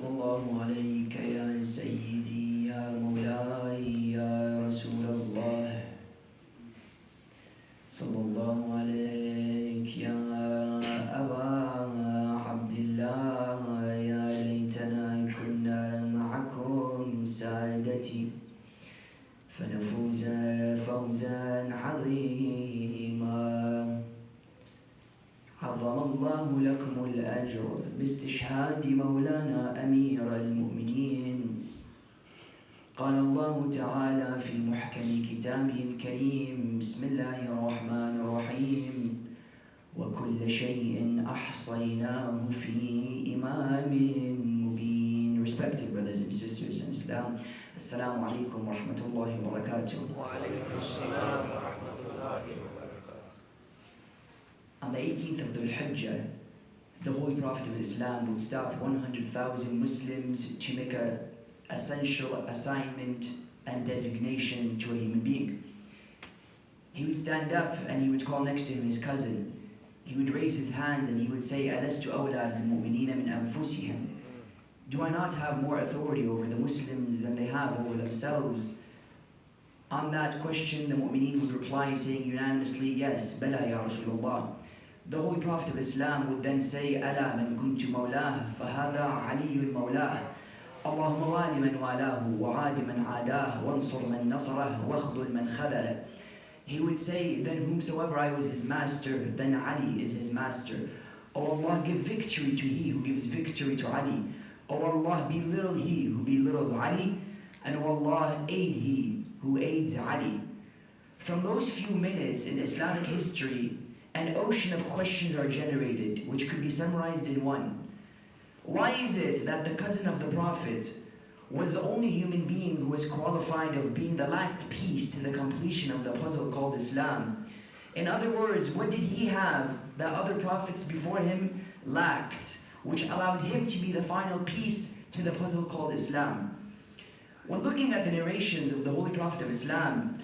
صلى الله عليك يا سيدي يا مولاي يا رسول الله صلى الله عليك يا أبا عبد الله يا ليتنا كنا معكم سادتي فنفوز فوزا عظيما عظم الله لكم الأجر باستشهاد مولانا أمير المؤمنين. قال الله تعالى في محكم كتابه الكريم بسم الله الرحمن الرحيم وكل شيء أحصيناه في إمام مبين. Respected brothers and sisters in Islam, Assalamu alaikum wa rahmatullahi wa barakatuh. Wa alaikum assalam wa rahmatullahi wa barakatuh. On the 18th of Dhul Hijjah, the Holy Prophet of Islam would stop 100,000 Muslims to make an essential assignment and designation to a human being. He would stand up and he would call next to him his cousin. He would raise his hand and he would say, أَلَسْتُ أَوْلَى بِالْمُؤْمِنِينَ مِنْ أَنفُسِهِمْ. Do I not have more authority over the Muslims than they have over themselves? On that question, the mu'mineen would reply saying unanimously, yes, بَلَا يَا رَسُولَ اللَّهِ. The Holy Prophet of Islam would then say, أَلَا مَنْ كُنْتُ مَوْلَاهُ فَهَذَا عَلِيٌّ مَوْلَاهُ اللهم وَالِ مَنْ وَالَاهُ وَعَادِ مَنْ عَادَاهُ وَانْصُرْ مَنْ نَصَرَهُ وَاخْذُلْ مَنْ خَذَلَهُ. He would say, then whomsoever I was his master, then Ali is his master. O Allah, give victory to he who gives victory to Ali. O Allah, belittle he who belittles Ali. And O Allah, aid he who aids Ali. From those few minutes in Islamic history, an ocean of questions are generated, which could be summarized in one. Why is it that the cousin of the Prophet was the only human being who was qualified of being the last piece to the completion of the puzzle called Islam? In other words, what did he have that other prophets before him lacked, which allowed him to be the final piece to the puzzle called Islam? When looking at the narrations of the Holy Prophet of Islam,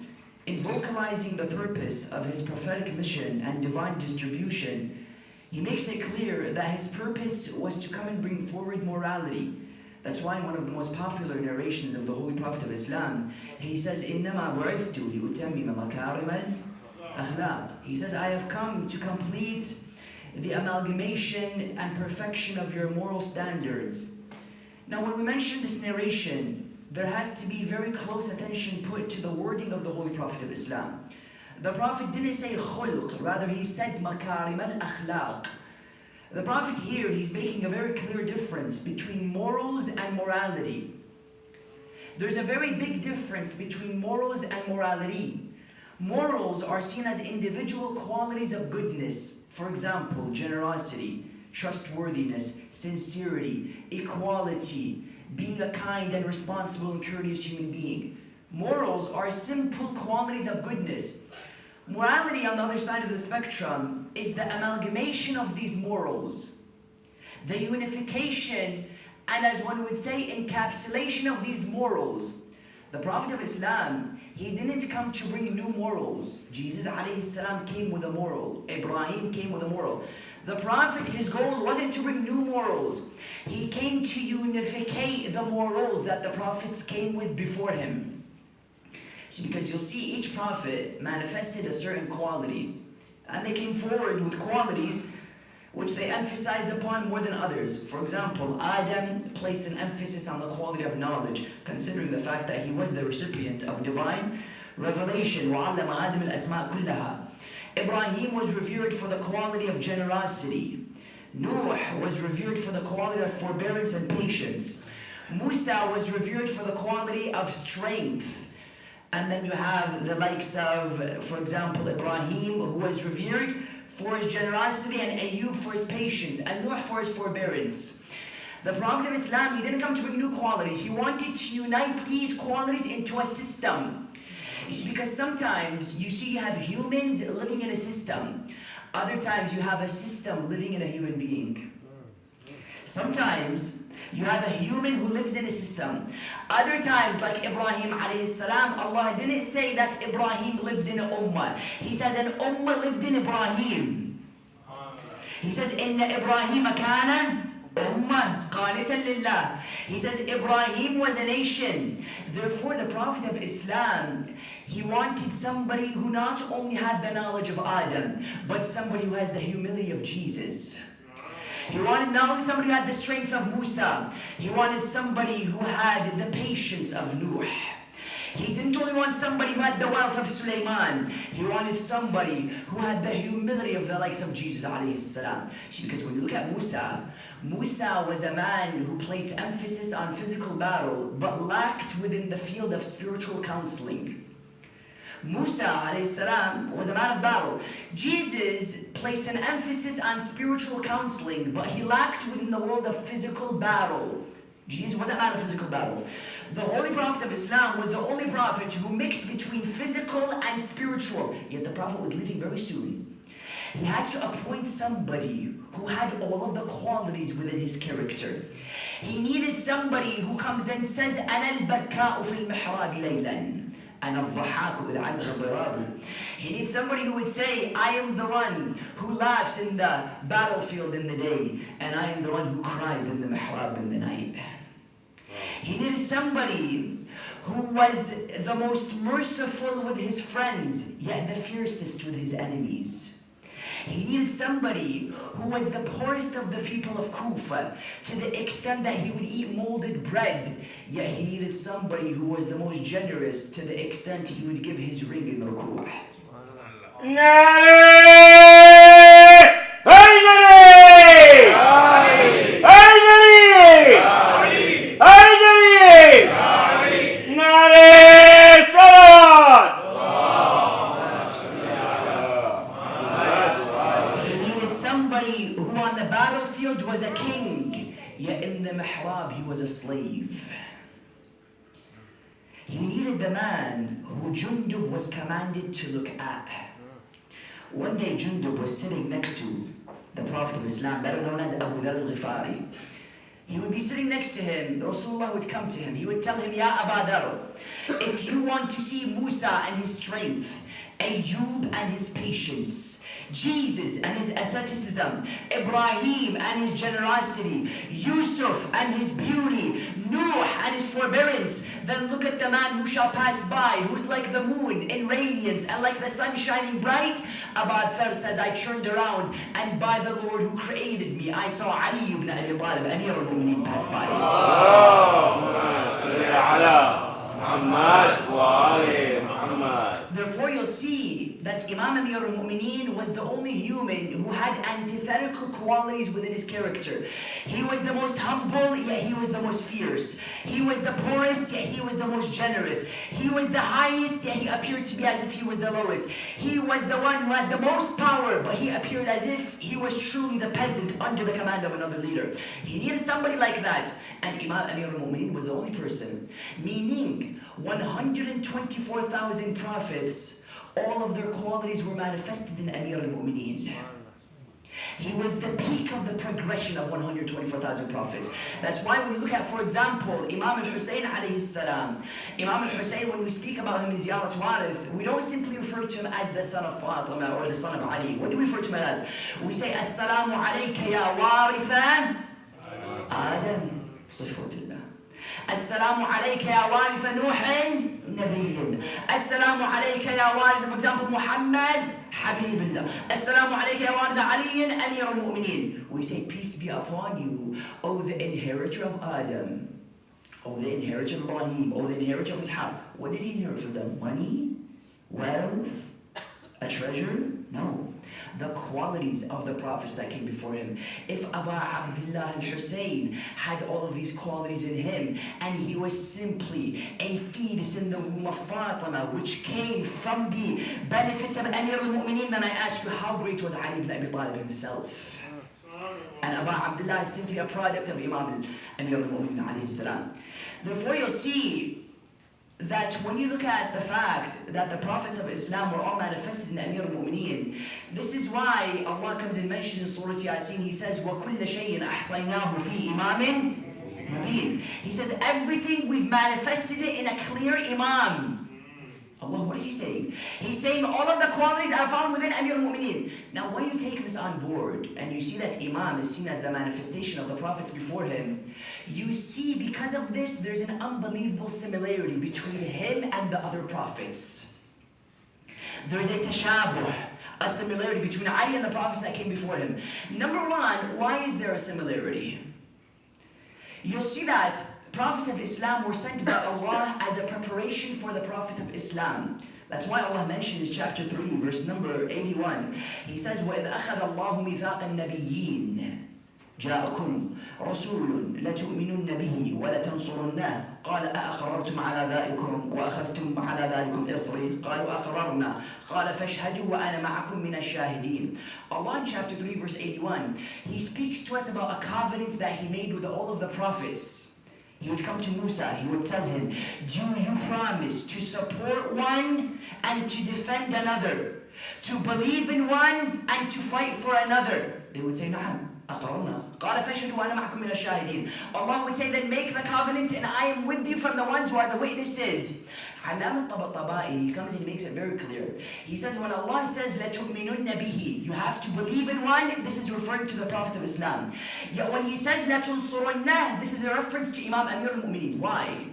in vocalizing the purpose of his prophetic mission and divine distribution, he makes it clear that his purpose was to come and bring forward morality. That's why in one of the most popular narrations of the Holy Prophet of Islam, he says, إِنَّمَا بُعِثْتُ لِأُتَمِّمَ مَكَارِمَ الْأَخْلَاقِ. He says, I have come to complete the amalgamation and perfection of your moral standards. Now when we mention this narration, there has to be very close attention put to the wording of the Holy Prophet of Islam. The Prophet didn't say khulq, rather he said makarim al-akhlaq. The Prophet here, he's making a very clear difference between morals and morality. There's a very big difference between morals and morality. Morals are seen as individual qualities of goodness. For example, generosity, trustworthiness, sincerity, equality, being a kind and responsible and courteous human being. Morals are simple qualities of goodness. Morality, on the other side of the spectrum, is the amalgamation of these morals, the unification, and as one would say, encapsulation of these morals. The Prophet of Islam, he didn't come to bring new morals. Jesus alayhi salam came with a moral. Ibrahim came with a moral. The Prophet, his goal wasn't to bring new morals. He came to unificate the morals that the prophets came with before him. So because you'll see each prophet manifested a certain quality, and they came forward with qualities which they emphasized upon more than others. For example, Adam placed an emphasis on the quality of knowledge, considering the fact that he was the recipient of divine revelation. وَعَلَّمَ آدَمَ الْأَسْمَاءَ كُلَّهَا. Ibrahim was revered for the quality of generosity. Nuh was revered for the quality of forbearance and patience. Musa was revered for the quality of strength. And then you have the likes of, for example, Ibrahim, who was revered for his generosity, and Ayub for his patience, and Nuh for his forbearance. The Prophet of Islam, he didn't come to bring new qualities. He wanted to unite these qualities into a system. You see, because sometimes you see you have humans living in a system. Other times you have a system living in a human being. Sometimes you have a human who lives in a system. Other times, like Ibrahim alayhi salam, Allah didn't say that Ibrahim lived in an ummah. He says an ummah lived in Ibrahim. He says, Inna Ibrahim kana Ummah qanitan lillah. He says Ibrahim was a nation. Therefore, the Prophet of Islam, he wanted somebody who not only had the knowledge of Adam, but somebody who has the humility of Jesus. He wanted not only somebody who had the strength of Musa, he wanted somebody who had the patience of Nuh. He didn't only want somebody who had the wealth of Sulaiman, he wanted somebody who had the humility of the likes of Jesus alayhi salam. Because when you look at Musa was a man who placed emphasis on physical battle, but lacked within the field of spiritual counseling. Musa alayhi salam was a man of battle. Jesus placed an emphasis on spiritual counseling, but he lacked within the world of physical battle. Jesus was a man of physical battle. The Holy Prophet of Islam was the only prophet who mixed between physical and spiritual. Yet the Prophet was leaving very soon. He had to appoint somebody who had all of the qualities within his character. He needed somebody who comes and says, أَنَا الْبَكَّاءُ فِي الْمِحْرَابِ لَيْلًا. He needs somebody who would say, I am the one who laughs in the battlefield in the day, and I am the one who cries in the mihrab in the night. He needed somebody who was the most merciful with his friends, yet the fiercest with his enemies. He needed somebody who was the poorest of the people of Kufa, to the extent that he would eat molded bread. Yet he needed somebody who was the most generous, to the extent he would give his ring in ruku'. Was a king, yet in the mihrab he was a slave. He needed the man who Jundub was commanded to look at. One day Jundub was sitting next to the Prophet of Islam, better known as Abu Dhar al-Ghifari. He would be sitting next to him. Rasulullah would come to him. He would tell him, Ya Abu Dhar, if you want to see Musa and his strength, Ayyub and his patience, Jesus and his asceticism, Ibrahim and his generosity, Yusuf and his beauty, Nuh and his forbearance, then look at the man who shall pass by, who's like the moon in radiance and like the sun shining bright. Abu Dhar says, I turned around, and by the Lord who created me, I saw Ali ibn Abi Talib, Amir al-Mu'mineen, pass by. Therefore you'll see that Imam Amir al-Mu'mineen was the only human who had antithetical qualities within his character. He was the most humble, yet he was the most fierce. He was the poorest, yet he was the most generous. He was the highest, yet he appeared to be as if he was the lowest. He was the one who had the most power, but he appeared as if he was truly the peasant under the command of another leader. He needed somebody like that. And Imam Amir al-Mu'mineen was the only person, meaning 124,000 prophets, all of their qualities were manifested in Amir al-Mu'mineen. He was the peak of the progression of 124,000 prophets. That's why when you look at, for example, Imam al-Hussein alayhi salam, Imam al-Hussein, when we speak about him in Ziyarat Warith, we don't simply refer to him as the son of Fatima or the son of Ali. What do we refer to him as? We say, As-salamu alayka ya waritha Adam. صفوة السلام عليك يا وارث نوح نبي. السلام عليك يا وارث, for example, Muhammad حبيب الله. السلام عليك يا وارث علي أمير المؤمنين. We say, peace be upon you, O the inheritor of Adam, O the inheritor of Ibrahim, O the inheritor of Ishaq. What did he inherit from them? Money? Wealth? A treasure? No. The qualities of the prophets that came before him. If Abu Abdullah al-Hussein had all of these qualities in him, and he was simply a fetus in the womb of Fatima, which came from the benefits of Amir al-Mu'mineen, then I ask you, how great was Ali ibn Abi Talib himself? And Abu Abdullah is simply a product of Imam Amir al-Mu'mineen alayhi salam. Therefore you'll see that when you look at the fact that the prophets of Islam were all manifested in Amir al-Mu'mineen, this is why Allah comes and mentions in Surah Yasin, He says, وَكُلَّ شَيْءٍ أَحْصَيْنَاهُ فِي إِمَامٍ مُبِينٍ. He says, everything we've manifested it in a clear Imam. Allah, what is he saying? He's saying all of the qualities are found within Amir al-Mu'mineen. Now when you take this on board and you see that Imam is seen as the manifestation of the prophets before him, you see because of this there's an unbelievable similarity between him and the other prophets. There's a tashabuh, a similarity between Ali and the prophets that came before him. Number one, why is there a similarity? You'll see that prophets of Islam were sent by Allah as a preparation for the Prophet of Islam. That's why Allah mentioned in chapter 3, verse number 81. He says, وَإِذْ أَخَذَ اللَّهُ مِيثَاقَ النَّبِيِّينَ جاءكم رسول لتؤمنن به ولتنصرنه قال أأقررتم على ذلكم وأخذتم على ذلكم إصري قالوا أقررنا قال فاشهدوا وأنا معكم من الشاهدين. Allah in chapter 3 verse 81, He speaks to us about a covenant that He made with all of the prophets. He would come to Musa, he would tell him, do you promise to support one and to defend another, to believe in one and to fight for another? They would say, نعم. أقررنا قال فاشهدوا وأنا معكم من الشاهدين. Allah would say, then make the covenant and I am with you from the ones who are the witnesses. Imam al-Tabatabai, he comes and he makes it very clear. He says, when Allah says, لَتُؤْمِنُنَّ بِهِ, you have to believe in one, this is referring to the Prophet of Islam. Yet when he says, لَتُنْصُرُنَّهِ, this is a reference to Imam Amir al-Mu'mineen. Why?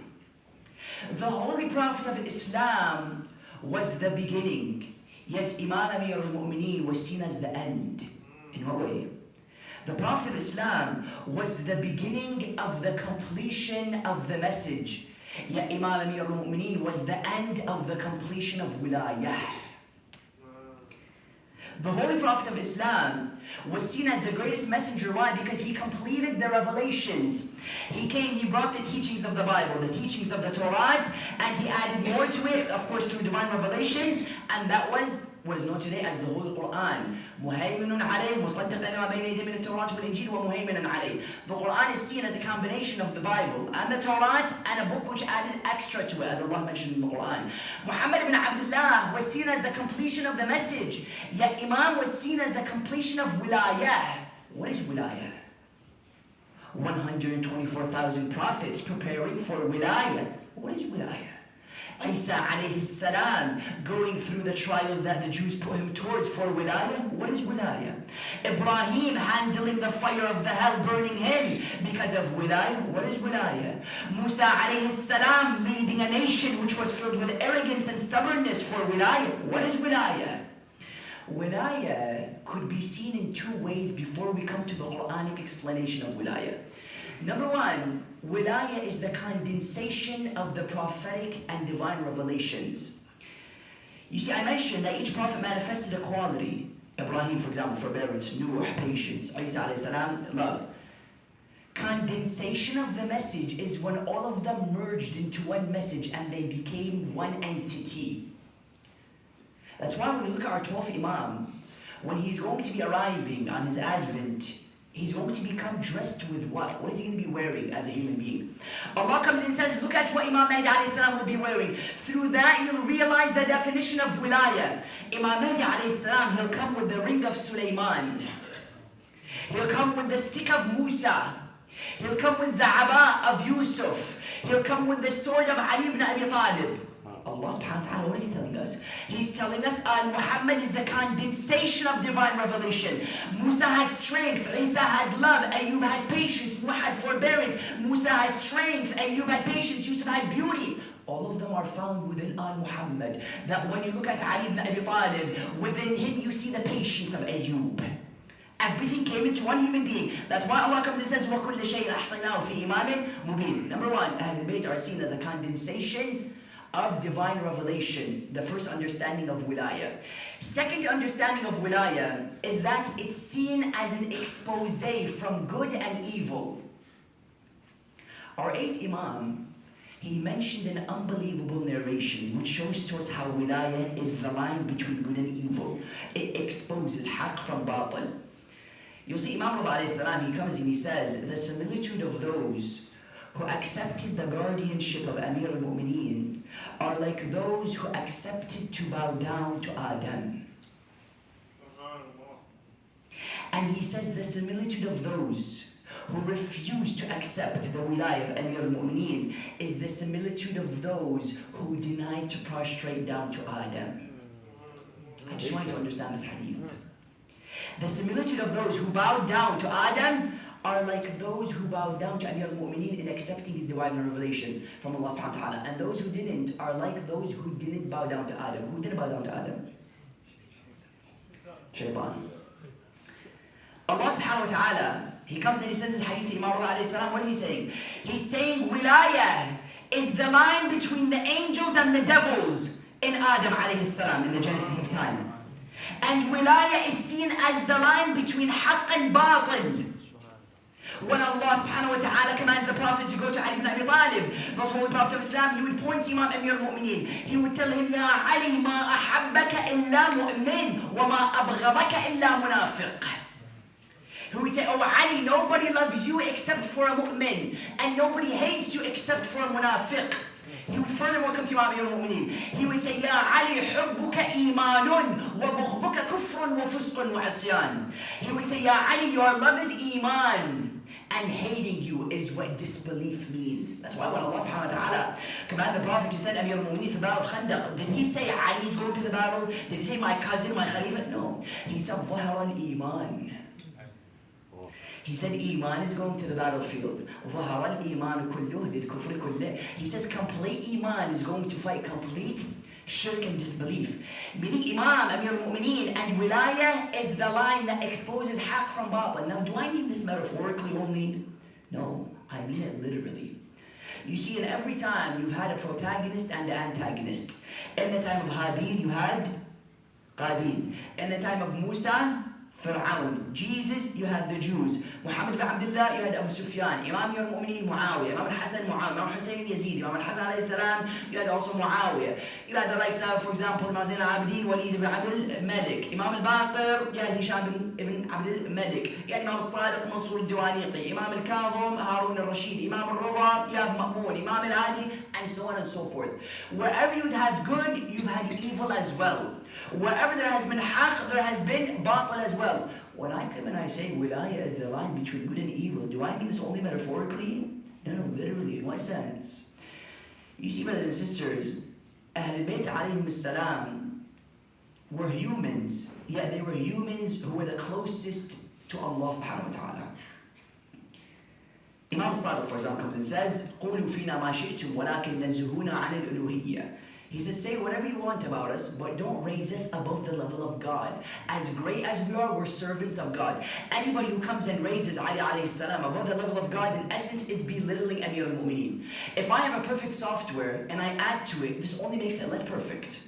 The Holy Prophet of Islam was the beginning, yet Imam Amir al-Mu'mineen was seen as the end. In what way? The Prophet of Islam was the beginning of the completion of the message. Yet Imam Amir al-Mu'mineen was the end of the completion of wilayah. The Holy Prophet of Islam was seen as the greatest messenger. Why? Because he completed the revelations. He came, he brought the teachings of the Bible, the teachings of the Torah, and he added more to it, of course, through divine revelation, and that was what is known today as the Holy Quran. مهيمن عليه مصدقا لما بين يديه من التوراة والإنجيل ومهيمنا عليه. The Quran is seen as a combination of the Bible and the Torah and a book which added extra to it, as Allah mentioned in the Quran. Muhammad ibn Abdullah was seen as the completion of the message, yet Imam was seen as the completion of wilayah. What is wilayah? 124,000 prophets preparing for wilayah. What is wilayah? Isa alayhi salam going through the trials that the Jews put him towards for wilayah. What is wilayah? Ibrahim handling the fire of the hell burning him because of wilayah. What is wilayah? Musa alayhi salam leading a nation which was filled with arrogance and stubbornness for wilayah. What is wilayah? Wilayah could be seen in two ways before we come to the Quranic explanation of wilayah. Number one, wilayah is the condensation of the prophetic and divine revelations. You see, I mentioned that each prophet manifested a quality. Ibrahim, for example, forbearance, Nuh, patience, Isa alayhi salam, love. Condensation of the message is when all of them merged into one message and they became one entity. That's why when you look at our 12th Imam, when he's going to be arriving on his advent, he's going to become dressed with what? What is he going to be wearing as a human being? Allah comes and says, look at what Imam Mahdi alayhi salam will be wearing. Through that, you'll realize the definition of wilayah. Imam Mahdi alayhi salam, he'll come with the ring of Sulaiman. He'll come with the stick of Musa. He'll come with the aba of Yusuf. He'll come with the sword of Ali ibn Abi Talib. Allah subhanahu wa ta'ala, what is he telling us? He's telling us Muhammad is the condensation of divine revelation. Musa had strength, Isa had love, Ayub had patience, Nuh had forbearance, Musa had strength, Ayub had patience, Yusuf had beauty. All of them are found within Muhammad. That when you look at Ali ibn Abi Talib, within him you see the patience of Ayub. Everything came into one human being. That's why Allah comes and says, وَكُلَّ شَيْءٍ أَحْصَيْنَاهُ فِي إِمَامٍ مُبِينٍ. Number one, Ahlul Bayt are seen as a condensation of divine revelation, the first understanding of wilayah. Second understanding of wilayah is that it's seen as an expose from good and evil. Our 8th Imam, he mentions an unbelievable narration which shows to us how wilayah is the line between good and evil. It exposes haqq from batil. You'll see Imam alayhi salam, he comes and he says, the similitude of those who accepted the guardianship of Amir al-Mu'mineen are like those who accepted to bow down to Adam. And he says the similitude of those who refuse to accept the wilayah of Amir al-Mu'mineen is the similitude of those who denied to prostrate down to Adam. I just want you to understand this hadith. The similitude of those who bowed down to Adam are like those who bowed down to Amir al-Mu'mineen in accepting his divine revelation from Allah subhanahu wa ta'ala. And those who didn't are like those who didn't bow down to Adam. Who didn't bow down to Adam? Shaitan. Allah subhanahu wa ta'ala, He comes and He sends His hadith to Imam alayhi salam. What is He saying? He's saying wilayah is the line between the angels and the devils in Adam alayhi salam, in the Genesis of time. And wilayah is seen as the line between haqq and batil. When Allah subhanahu wa ta'ala commands the Prophet to go to Ali ibn Abi Talib, the Holy Prophet of Islam, he would point to Imam Amir al-Mu'mineen. He would tell him, Ya Ali, ma ahabbaka illa mu'min, wa ma abghadaka illa munafiq. He would say, oh Ali, nobody loves you except for a mu'min, and nobody hates you except for a munafiq. He would furthermore come to Imam Amir al-Mu'mineen. He would say, Ya Ali, hubbuka imanun, wa bughduka kufrun wa fusqun wa asyan. He would say, Ya Ali, your love is iman, and hating you is what disbelief means. That's why when Allah subhanahu wa ta'ala commanded the Prophet to send Amir al-Mu'mineen to the battle of Khandaq, did He say Ali is going to the battle? Did He say my cousin, my Khalifa? No. He said, ظهر الإيمان. He said Iman is going to the battlefield. ظهر الإيمان كله للكفر كله. He says complete Iman is going to fight complete shirk and disbelief. Meaning Imam, Amir al-Mu'mineen, and wilayah is the line that exposes haqq from batil. Now, do I mean this metaphorically only? No, I mean it literally. You see, in every time you've had a protagonist and an antagonist. In the time of Habil, you had Qabil. In the time of Musa, Fir'aun. Jesus, you had the Jews. Muhammad ibn Abdullah, you had Abu Sufyan. Imam al-Mu'mineen, Muawiyah. Imam al-Hasan, Muawiyah. Imam Hussein, Yazid. Imam al-Hasan alayhi salam, you had also Muawiyah. You had the likes of, for example, Imam Zain al-Abidin, Walid ibn Abdul Malik. Imam al-Baqir, you had Hisham ibn Abdul Malik. You had Imam al-Sadiq, Mansur al-Diwaniqi. Imam al-Kadhim, Harun al-Rashid. Imam al-Rida, you have Ma'mun. Imam al-Hadi, and so on and so forth. Wherever you've had good, you've had evil as well. Wherever there has been haqq, there has been batil as well. When I come and I say wilayah is the line between good and evil, do I mean this only metaphorically? No, literally. In what sense? You see, brothers and sisters, Ahlul Bayt alayhim as-salam were humans, yet they were humans who were the closest to Allah subhanahu wa ta'ala. Imam al-Sadiq, for example, comes and says, قُولُوا فِينَا مَا شِئْتُمْ وَلَكِنْ نَزُّهُونَا عَنِ الْأُلُوهِيَّةِ. He says, say whatever you want about us, but don't raise us above the level of God. As great as we are, we're servants of God. Anybody who comes and raises Ali alayhi salam above the level of God, in essence, is belittling Amir al-Mu'mineen. If I have a perfect software and I add to it, this only makes it less perfect.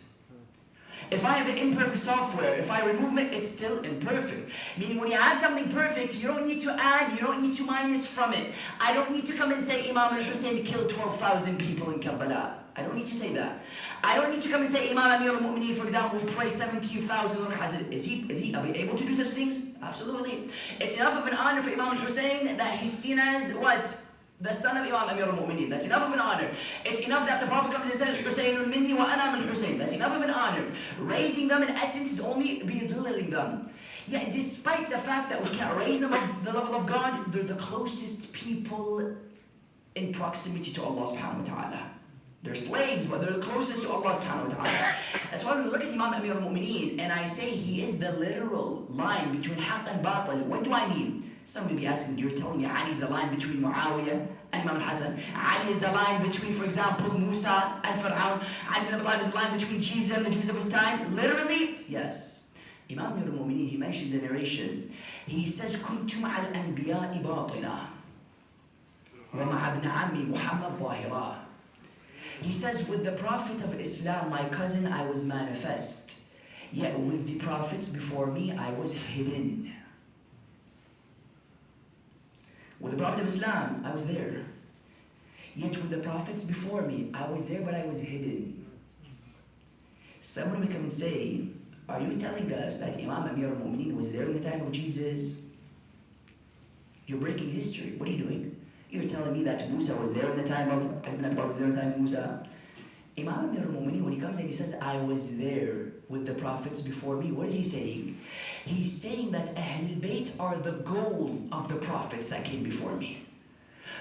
If I have an imperfect software, if I remove it, it's still imperfect. Meaning when you have something perfect, you don't need to add, you don't need to minus from it. I don't need to come and say Imam al-Hussein killed 12,000 people in Karbala. I don't need to say that. I don't need to come and say Imam Amir al-Mu'mineen, for example, will pray 17,000 rak'ahs. Is he able to do such things? Absolutely. It's enough of an honor for Imam al-Hussein that he's seen as what? The son of Imam Amir al-Mu'mineen. That's enough of an honor. It's enough that the Prophet comes and says, Husaynun minni wa ana min Husayn. That's enough of an honor. Raising them in essence is only belittling them. Yet despite the fact that we can't raise them at the level of God, they're the closest people in proximity to Allah subhanahu wa ta'ala. They're slaves, but they're the closest to Allah subhanahu wa ta'ala. That's why when we look at Imam Amir al-Mu'mineen, and I say he is the literal line between haqq and batil, what do I mean? Some will be asking, you're telling me Ali is the line between Muawiyah and Imam al-Hasan. Ali is the line between, for example, Musa and Fir'aun. Ali ibn Abi Talib is the line between Jesus and the Jews of his time. Literally, yes. Imam Amir al-Mu'mineen, he mentions a narration. He says, كنت مع الأنبياء باطنا ومع ابن عمي محمد ظاهرا. He says, with the Prophet of Islam, my cousin, I was manifest. Yet with the prophets before me, I was hidden. With the Prophet of Islam, I was there. Yet with the prophets before me, I was there, but I was hidden. Someone will come and say, are you telling us that Imam Amir al-Mu'mineen was there in the time of Jesus? You're breaking history. What are you doing? You're telling me that Musa was there in the time of Ibn Abi Talib was there in the time of Musa. Imam Amir al-Mu'mineen, when he comes and he says, I was there with the prophets before me, what is he saying? He's saying that Ahlul Bayt are the goal of the prophets that came before me.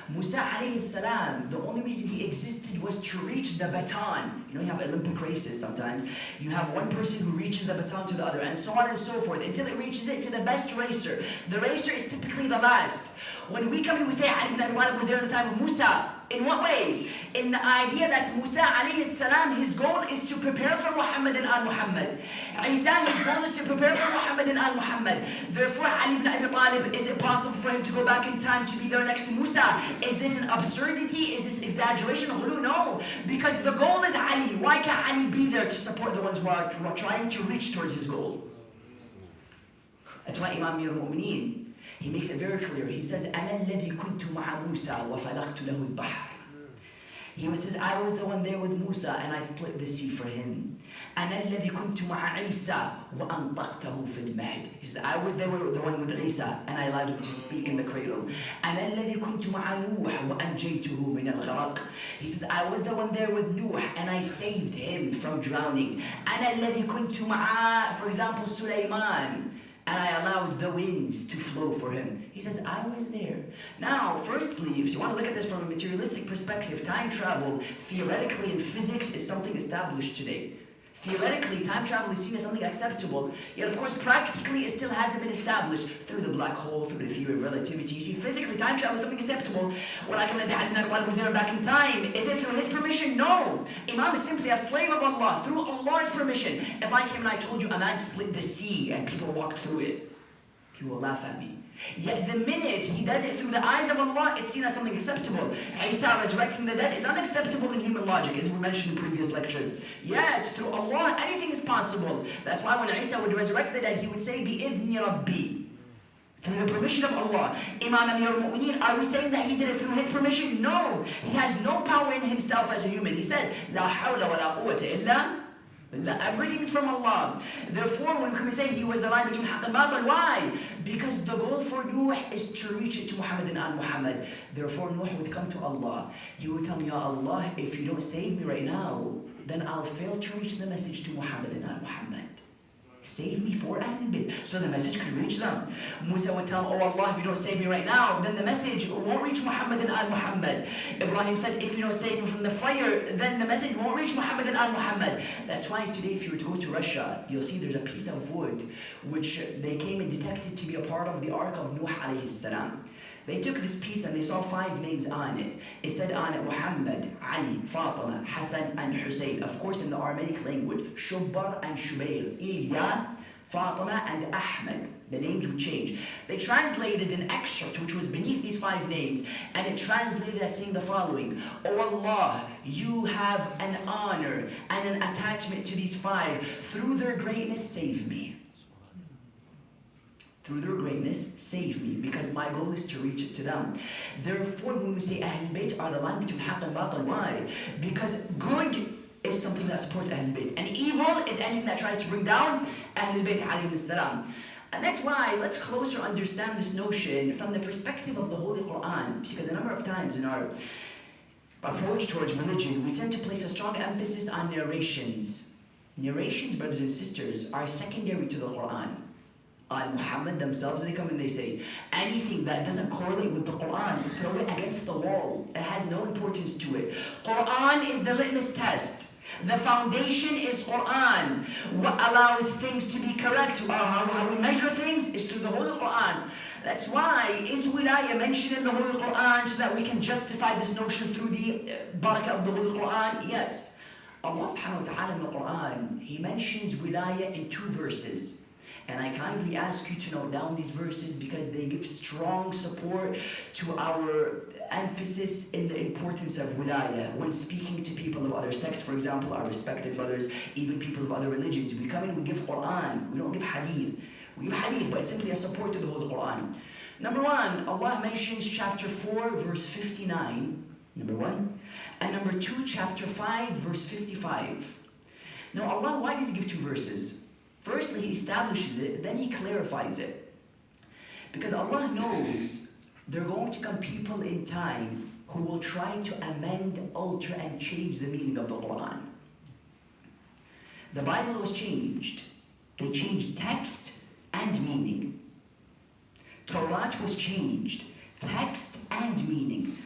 Musa alayhi salam, the only reason he existed was to reach the baton. You know, you have Olympic races sometimes. You have one person who reaches the baton to the other, and so on and so forth, until it reaches it to the best racer. The racer is typically the last. When we come and we say Ali ibn Abi Talib was there in the time of Musa, in what way? In the idea that Musa alayhi salam, his goal is to prepare for Muhammad and al-Muhammad. Isa, his goal is to prepare for Muhammad and al-Muhammad. Therefore, Ali ibn Abi Talib, is it possible for him to go back in time to be there next to Musa? Is this an absurdity? Is this exaggeration? No, because the goal is Ali. Why can't Ali be there to support the ones who are trying to reach towards his goal? That's why Imam al-Mu'mineen, he makes it very clear. He says, أَنَا الَّذِي كُنْتُ مَعَ مُوسَى وَفَلَقْتُ لَهُ الْبَحْرِ. He says, I was the one there with Musa and I split the sea for him. أَنَا الَّذِي كُنْتُ مَعَ عِيسَى وَأَنْطَقْتَهُ فِي الْمَهْدِ. He says, I was there with the one with Isa and I allowed him to speak in the cradle. أَنَا الَّذِي كُنْتُ مَعَ نُوحَ وَأَنْجَيْتُهُ مِنَ الْغَرَقِ. He says, I was the one there with Nuh and I saved him from drowning. أَنَا الَّذِي كُنْتُ مَعَ, for example, Sulaiman, and I allowed the winds to flow for him. He says, I was there. Now, firstly, if you want to look at this from a materialistic perspective, time travel, theoretically in physics, is something established today. Theoretically, time travel is seen as something acceptable, yet of course, practically, it still hasn't been established through the black hole, through the theory of relativity. You see, physically, time travel is something acceptable. What I can say, Ali was there back in time. Is it through his permission? No. Imam is simply a slave of Allah, through Allah's permission. If I came and I told you a man split the sea and people walked through it, he will laugh at me. Yet the minute he does it through the eyes of Allah, it's seen as something acceptable. Isa resurrecting the dead is unacceptable in human logic, as we mentioned in previous lectures. Yet through Allah, anything is possible. That's why when Isa would resurrect the dead, he would say, بِإِذْنِ رَبِّي, through the permission of Allah. Imam al-Mu'mineen, are we saying that he did it through his permission? No. He has no power in himself as a human. He says, لَا حَوْلَ وَلَا قُوَّةَ إِلَّا, everything is from Allah. Therefore, when we say he was the line between haqq and batil, why? Because the goal for Nuh is to reach it to Muhammad and al-Muhammad. Therefore, Nuh would come to Allah. He would tell me, Ya Allah, if you don't save me right now, then I'll fail to reach the message to Muhammad and al-Muhammad. Save me for Ahlul Bayt, so the message could reach them. Musa would tell, oh Allah, if you don't save me right now, then the message won't reach Muhammad and al-Muhammad. Ibrahim says, if you don't save me from the fire, then the message won't reach Muhammad and al-Muhammad. That's why today, if you were to go to Russia, you'll see there's a piece of wood which they came and detected to be a part of the Ark of Nuh alayhi salam. They took this piece and they saw 5 names on it. It said on it Muhammad, Ali, Fatima, Hassan, and Hussein. Of course, in the Aramaic language, Shubbar and Shubayr, Ilya, Fatima, and Ahmed. The names would change. They translated an excerpt which was beneath these 5 names, and it translated as saying the following: O Allah, you have an honor and an attachment to these 5. Through their greatness, save me. Through their greatness, save me, because my goal is to reach it to them. Therefore, when we say Ahlul Bayt are the line between haqq and batil, why? Because good is something that supports Ahlul Bayt, and evil is anything that tries to bring down Ahlul Bayt alayhim salam. And that's why let's closer understand this notion from the perspective of the Holy Quran, because a number of times in our approach towards religion, we tend to place a strong emphasis on narrations. Narrations, brothers and sisters, are secondary to the Quran. Muhammad themselves, they come and they say, anything that doesn't correlate with the Quran, throw it against the wall. It has no importance to it. Quran is the litmus test. The foundation is Quran. What allows things to be correct, how we measure things, is through the Holy Quran. That's why is wilayah mentioned in the Holy Quran so that we can justify this notion through the barakah of the Holy Quran? Yes. Allah subhanahu wa ta'ala in the Quran, He mentions wilayah in 2 verses. And I kindly ask you to note down these verses because they give strong support to our emphasis in the importance of wilayah when speaking to people of other sects, for example, our respected brothers, even people of other religions. We come in and we give Quran, we don't give hadith. We give hadith, but it's simply a support to the Holy Quran. Number 1, Allah mentions chapter 4, verse 59, number 1. And number 2, chapter 5, verse 55. Now Allah, why does He give 2 verses? Firstly, He establishes it, then He clarifies it. Because Allah knows there are going to come people in time who will try to amend, alter, and change the meaning of the Quran. The Bible was changed. They changed text and meaning. Torah was changed, text and meaning.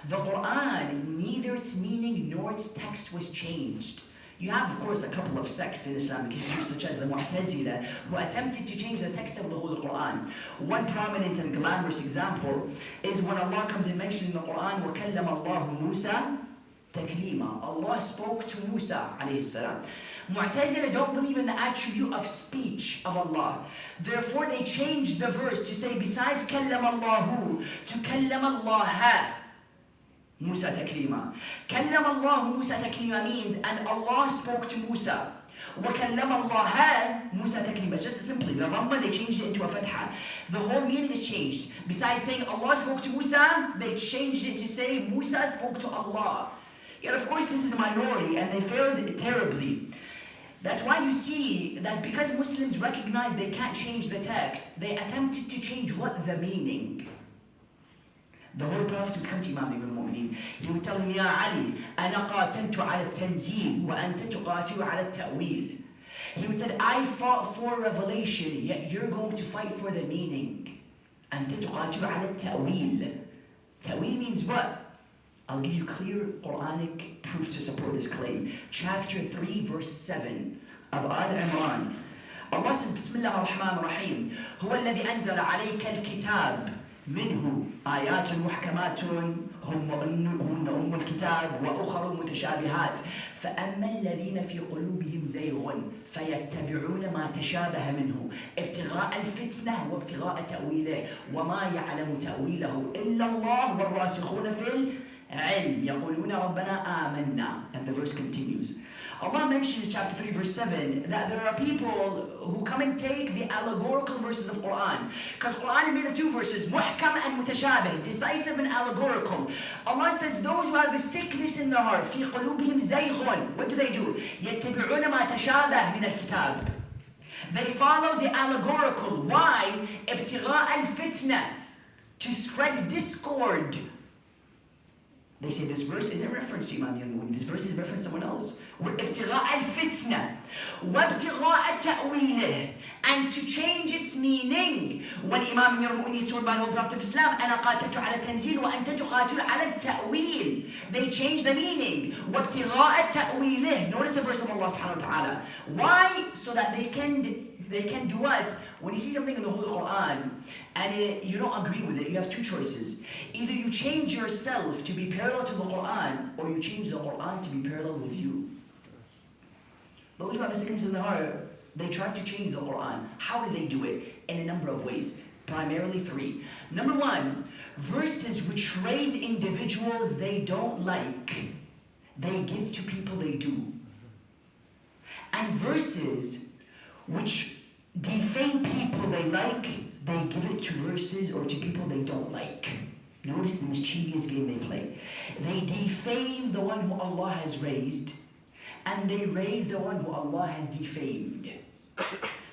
The Quran, neither its meaning nor its text was changed. You have, of course, a couple of sects in Islamic history, such as the Mu'tazila, who attempted to change the text of the Holy Quran. One prominent and glamorous example is when Allah comes and mentions in the Quran, وَكَلَّمَ اللَّهُ مُوسَى تَكْلِيمًا. Allah spoke to Musa, alayhi salam. Mu'tazila don't believe in the attribute of speech of Allah. Therefore, they changed the verse to say, besides كَلَّمَ اللَّهُ, to كَلَّمَ اللَّهَ Musa taklima. كَلَّمَ اللَّهُ Musa taklima means, and Allah spoke to Musa. وَكَلَّمَ اللَّهَ Musa taklima. It's just simply, the Dhamma, they changed it into a fatha. The whole meaning is changed. Besides saying Allah spoke to Musa, they changed it to say Musa spoke to Allah. Yet of course this is a minority and they failed terribly. That's why you see that because Muslims recognize they can't change the text, they attempted to change what? The meaning. The Holy Prophet would come to Imam al-Mu'mineen. He would tell him, Ya Ali, أنا قاتلت على التنزيل وأنت تقاتل على التأويل. He would say, I fought for revelation, yet you're going to fight for the meaning. أنت تقاتل على التأويل. Ta'wil means what? I'll give you clear Quranic proof to support this claim. Chapter 3, verse 7 of Al-Imran. Allah says, Bismillah ar-Rahman ar-Rahim. هو الذي أنزل عليك الكتاب. منه آيات محكمات هن أم الكتاب وأخر متشابهات فأما الذين في قلوبهم زيغ فيتبعون ما تشابه منه ابتغاء الفتنة وابتغاء تأويله وما يعلم تأويله إلا الله والراسخون في العلم يقولون ربنا آمنا. And the verse continues. Allah mentions in chapter 3 verse 7 that there are people who come and take the allegorical verses of Quran. Because Quran is made of two verses, muhkam and mutashabih, decisive and allegorical. Allah says those who have a sickness in their heart, في قلوبهم زيغ, what do? يتبعون ما تشابه من الكتاب. They follow the allegorical. Why? ابتغاء الفتنة, to spread discord. They say this verse is in reference to Imam al-Mu'min. This verse is in reference to someone else. وَابْتِغَاءَ الْفِتْنَةِ وَابْتِغَاءَ تَأْوِيلِهِ, and to change its meaning. When Imam al-Mu'min is told by the Holy Prophet of Islam, أَنَا قَاتَلْتُ عَلَى التَّنزِيلِ وَأَنْتَ تُقَاتِلُ عَلَى التَّأْوِيلِ. They change the meaning. وَابْتِغَاءَ تَأْوِيلِهِ. Notice the verse of Allah subhanahu wa ta'ala. Why? So that they can do what? When you see something in the Holy Quran and you don't agree with it, you have two choices. Either you change yourself to be parallel to the Quran, or you change the Quran to be parallel with you. Those who have a sickness in the heart, they try to change the Quran. How do they do it? In a number of ways. Primarily three. Number one, verses which raise individuals they don't like, they give to people they do. And verses which defame people they like, they give it to verses or to people they don't like. Notice the mischievous game they play. They defame the one who Allah has raised, and they raise the one who Allah has defamed.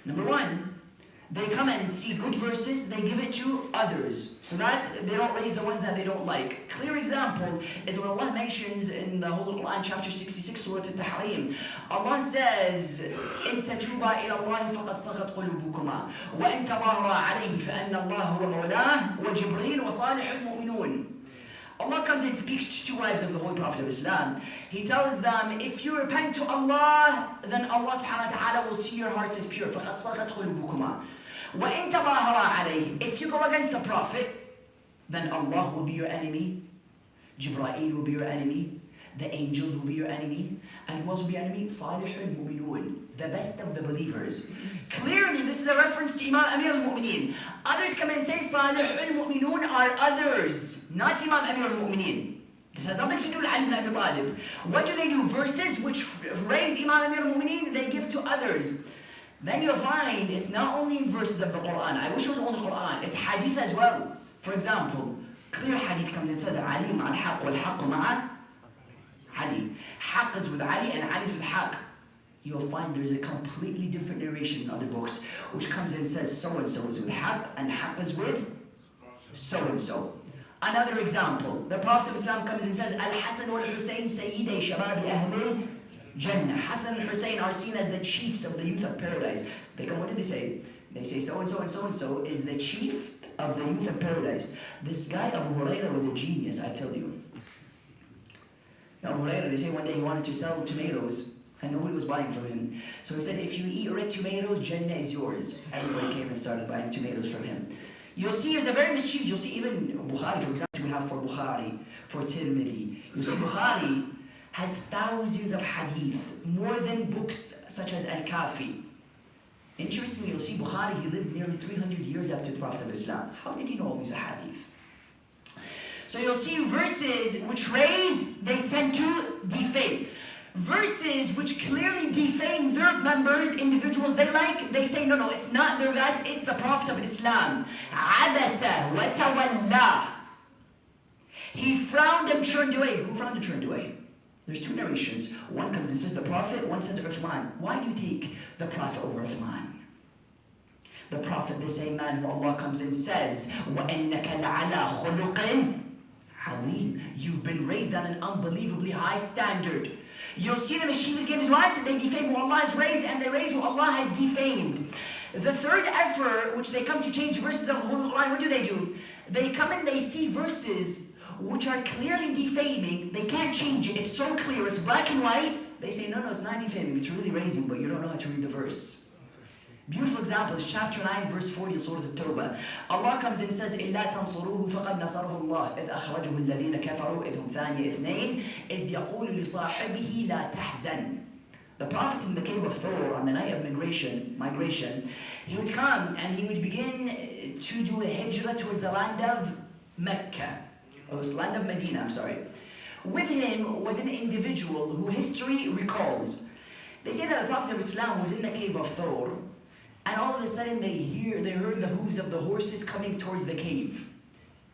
Number one, they come and see good verses, they give it to others. So that's, they don't raise the ones that they don't like. Clear example is when Allah mentions in the Holy Quran, chapter 66, Surah Al-Tahrim. Allah says, إِن تَتُوبَا إِلَى اللَّهِ فَقَدْ صَغَتْ قُلُوبُكُمَا وَإِن تَظَاهَرَا عَلَيْهِ فَأَنَّ اللَّهَ هُوَ مَوْلَاهُ وَجِبْرِيلُ وَصَالِحُ الْمُؤْمِنُونَ. Allah comes and speaks to two wives of the Holy Prophet of Islam. He tells them, if you repent to Allah, then Allah subhanahu wa ta'ala will see your hearts as pure. فَقَدْ صَغَتْ قُلُوبُكُمَا وَإِن تَظَاهَرَا عَلَيْهِ. If you go against the Prophet, then Allah will be your enemy, Jibreel will be your enemy, the angels will be your enemy, and who else will be your enemy? Salihul Mu'minun, the best of the believers. Clearly, this is a reference to Imam Amir al-Mu'mineen. Others come and say Salihul Mu'minun are others, not Imam Amir al-Mu'mineen. This has nothing to do with Ali ibn Abi Talib. What do? Verses which raise Imam Amir al-Mu'mineen, they give to others. Then you'll find it's not only in verses of the Quran. I wish it was only Quran. It's hadith as well. For example, clear hadith comes and says, Ali ma'al haqq wal haqq ma'a Ali. Haqq is with Ali and Ali is with haqq. You'll find there's a completely different narration in other books which comes and says so-and-so is with haqq and haqq is with so-and-so. Another example, the Prophet of Islam comes and says, Al-Hasan wal-Husayn Sayyidai Shababi Ahlul Jannah. Hassan and Hussein are seen as the chiefs of the youth of paradise. What did they say? They say so-and-so and so-and-so is the chief of the youth of paradise. This guy, Abu Hurairah, was a genius, I tell you. Now, Abu Hurairah, they say one day he wanted to sell tomatoes and nobody was buying from him. So he said, if you eat red tomatoes, Jannah is yours. Everybody came and started buying tomatoes from him. You'll see it's a very mischievous. You'll see even Bukhari, for example, we have for Bukhari, for Tirmidhi. You'll see Bukhari has thousands of hadith, more than books such as Al-Kafi. Interestingly, you'll see Bukhari, he lived nearly 300 years after the Prophet of Islam. How did he know all these hadith? So you'll see verses which raise, they tend to defame. Verses which clearly defame third members, individuals they say, no, it's not their guys, it's the Prophet of Islam. Abasa wa tawalla. He frowned and turned away. Who frowned and turned away? There's two narrations. One comes and says the Prophet, one says Uthman. Why do you take the Prophet over Uthman? The Prophet, the same man who Allah comes and says, وَإِنَّكَ لَعَلَى خُلُقٍ عَظِيمٍ. You've been raised on an unbelievably high standard. You'll see the mischievous games what? They defame who Allah has raised and they raise who Allah has defamed. The third effort, which they come to change verses of the Holy Quran, what do? They come and they see verses which are clearly defaming. They can't change it. It's so clear. It's black and white. They say, no, it's not defaming. It's really raising, but you don't know how to read the verse. Beautiful example is chapter 9, verse 40 of Surah At-Tawbah. Allah comes and says, إِلَّا تَنْصُرُوهُ فَقَدْ نَصَرَهُ اللَّهُ إِذْ أَخْرَجَهُ الَّذِينَ كَفَرُوا إِذْ هُمْ ثَانِيَ اثْنَيْنِ إِذْ يَقُولُ لِصَاحِبِهِ لَا تَحْزَنْ. The Prophet in the cave of Thor on the night of migration, he would come and he would begin to do a hijrah towards the land of Mecca. Or the land of Medina, I'm sorry. With him was an individual who history recalls. They say that the Prophet of Islam was in the cave of Thor, and all of a sudden they heard the hooves of the horses coming towards the cave.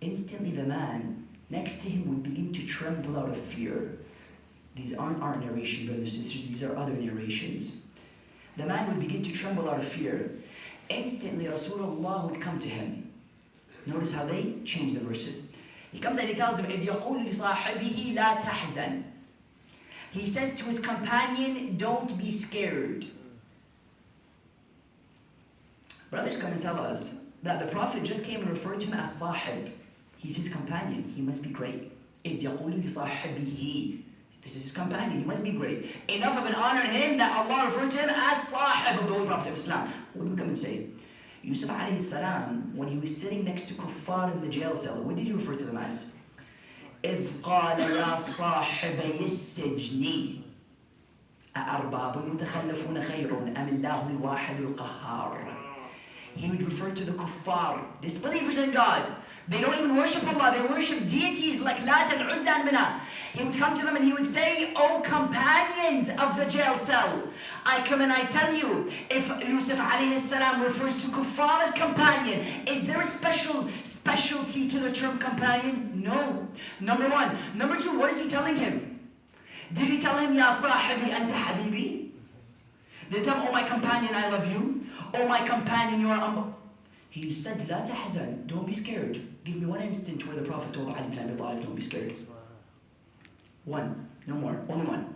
Instantly the man next to him would begin to tremble out of fear. These aren't our narration, brothers and sisters, these are other narrations. The man would begin to tremble out of fear. Instantly Rasulullah would come to him. Notice how they change the verses. He comes and he tells him, إِذْ يَقُولُ لِصَاحِبِهِ لَا تَحْزَنْ. He says to his companion, don't be scared. Brothers come and tell us that the Prophet just came and referred to him as Sahib. He's his companion. He must be great. إِذْ يَقُولُ لِصَاحِبِهِ. This is his companion. He must be great. Enough of an honor in him that Allah referred to him as Sahib of the Holy Prophet of Islam. What do we come and say? Yusuf alayhi salam, when he was sitting next to kuffar in the jail cell, what did he refer to them as? إِذْ قَالَ يَا صَاحِبَيِ السِّجْنِ أَأَرْبَابٌ مُتَخَلَّفُونَ خَيْرٌ أَمِ اللَّهُ الْوَاحِدُ الْقَهَّارُ. He would refer to the kuffar, disbelievers in God. They don't even worship Allah, they worship deities like Lat and Uzza and Mina. He would come to them and he would say, O companions of the jail cell, I come and I tell you, if Yusuf alayhi salam refers to kuffar as companion, is there a specialty to the term companion? No. Number one. Number two, what is he telling him? Did he tell him, Ya sahibi anta habibi? Did he tell him, oh my companion, I love you? Oh my companion, you are He said, La tahzan, don't be scared. Give me one instant where the Prophet told Ali ibn Abi Talib, don't be scared. One, no more, only one.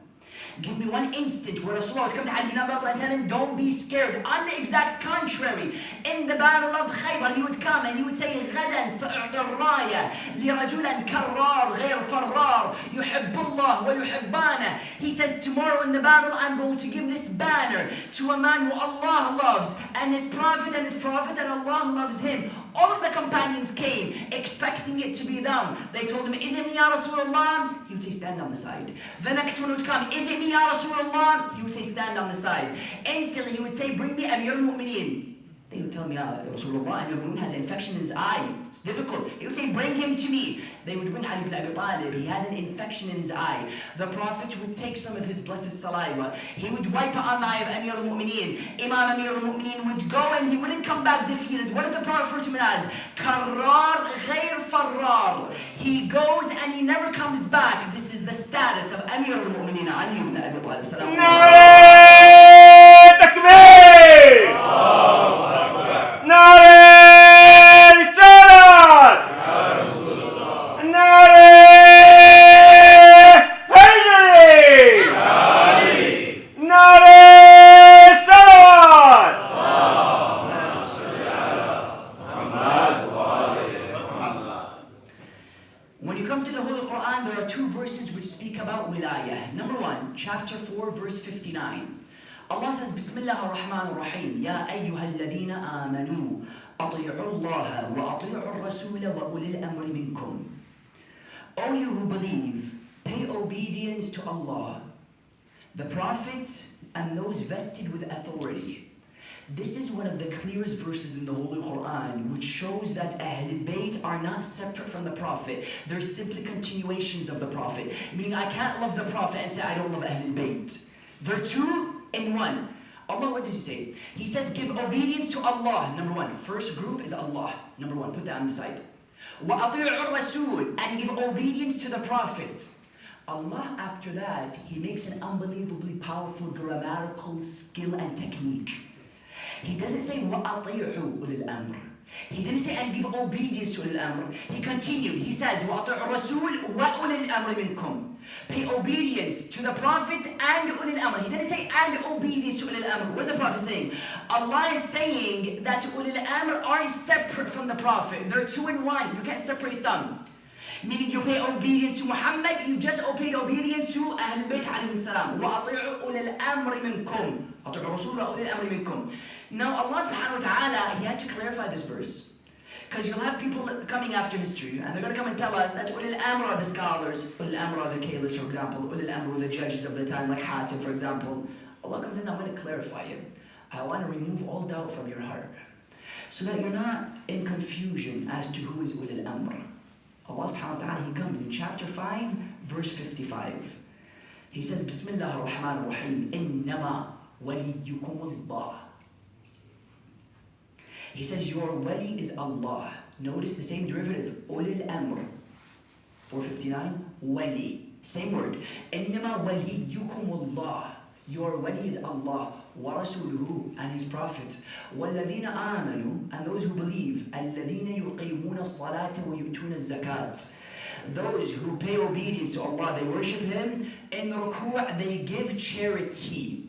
Give me one instant where Rasulullah would come to Ali ibn Abi Talib and tell him, don't be scared. On the exact contrary, in the battle of Khaybar, he would come and he would say, غدا سأعطي الراية لرجل كرار غير فرار يحب الله ويحبانه. He says, tomorrow in the battle, I'm going to give this banner to a man who Allah loves, and his prophet and Allah loves him. All of the companions came expecting it to be them. They told him, is it me, Ya Rasulullah? He would say, stand on the side. The next one would come, is it me, Ya Rasulullah? He would say, stand on the side. Instantly he would say, bring me Amir al-Mu'mineen. They would tell me, Ya Rasulullah, Amir al-Mu'mineen has an infection in his eye. It's difficult. He would say, bring him to me. They would bring Ali ibn Abi Talib. He had an infection in his eye. The Prophet would take some of his blessed saliva. He would wipe it on the eye of Amir al-Mu'mineen. Imam Amir al-Mu'mineen would go and he wouldn't come back defeated. What does the Prophet refer to him as? Karrar ghayr farrar. He goes and he never comes back. This is the status of Amir al-Mu'mineen, Ali ibn Abi Talib. Takbir! Nare Risalat! Nare Haydari! Nare Salawat! verses which speak about wilayah. Number 1, chapter 4, verse 59. Allah says, Bismillah ar-Rahman ar-Rahim. Ya ayyuha alladhina amanu, ati'u Allah wa ati'u ar-Rasula wa ulil amri minkum. O you who believe, pay obedience to Allah, the Prophet, and those vested with authority. This is one of the clearest verses in the Holy Quran, which shows that Ahlul Bayt are not separate from the Prophet. They're simply continuations of the Prophet. Meaning I can't love the Prophet and say I don't love Ahlul Bayt. They're two in one. Allah, what does He say? He says give obedience to Allah, number 1. First group is Allah, number 1. Put that on the side. وَأَطِيعُوا الرَّسُولِ, and give obedience to the Prophet. Allah, after that, He makes an unbelievably powerful grammatical skill and technique. He doesn't say وَأَطِيعُوا أُولِي الْأَمْرِ. He didn't say and give obedience to Ulil Amr. He continued. He says وَأَطِيعُوا الرَّسُولِ وَأُولِي الْأَمْرِ مِنْكُمْ. Pay obedience to the Prophet and Ulil Amr. He didn't say and obedience to Ulil Amr. What's the Prophet saying? Allah is saying that Ulil Amr are separate from the Prophet. They're two in one. You can't separate them. Meaning you pay obedience to Muhammad, you just paid obedience to Ahlul Bayt alayhi salam. وَأَطِيعُوا أُولِي الْأَمْرِ مِنْكُمْ. أَطِيعُوا الرَّسُولَ وَأُولِي الْأَمْرِ مِنْكُمْ. Now Allah subhanahu wa ta'ala, He had to clarify this verse. Because you'll have people coming after history, and they're going to come and tell us that Ulil Amr are the scholars, Ulil Amr are the caliphs, for example, Ulil Amr were the judges of the time, like Hatim, for example. Allah comes and says, I'm going to clarify it. I want to remove all doubt from your heart, so that you're not in confusion as to who is Ulil Amr. Allah subhanahu wa ta'ala, He comes in chapter 5, verse 55. He says, Bismillah ar-Rahman ar-Rahim, إِنَّمَا وَلِيُّكُمُ اللَّهِ. He says, your wali is Allah. Notice the same derivative, Ulil Amr. 459, wali. Same word. إِنَّمَا وَلِيُّكُمُ اللَّهِ. Your wali is Allah. وَرَسُولُهُ, and His Prophet. وَالَّذِينَ آمَنُوا, and those who believe. الَّذِينَ يُقِيمُونَ الصَّلَاةَ وَيُؤْتُونَ الزَّكَاةَ. Those who pay obedience to Allah, they worship Him. In ruku', they give charity.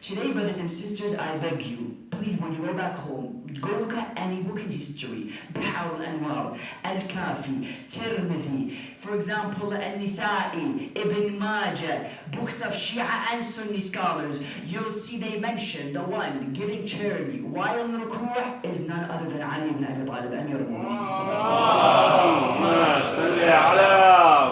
Today, brothers and sisters, I beg you, please, when you go back home, go look at any book in history. Bihar al-Anwar, Al-Kafi, Tirmidhi, for example, Al-Nisa'i, Ibn Majah, books of Shia and Sunni scholars. You'll see they mention the one giving charity while in ruku' is none other than Ali ibn Abi Talib, Amir al-Mu'mineen. اللهم صل على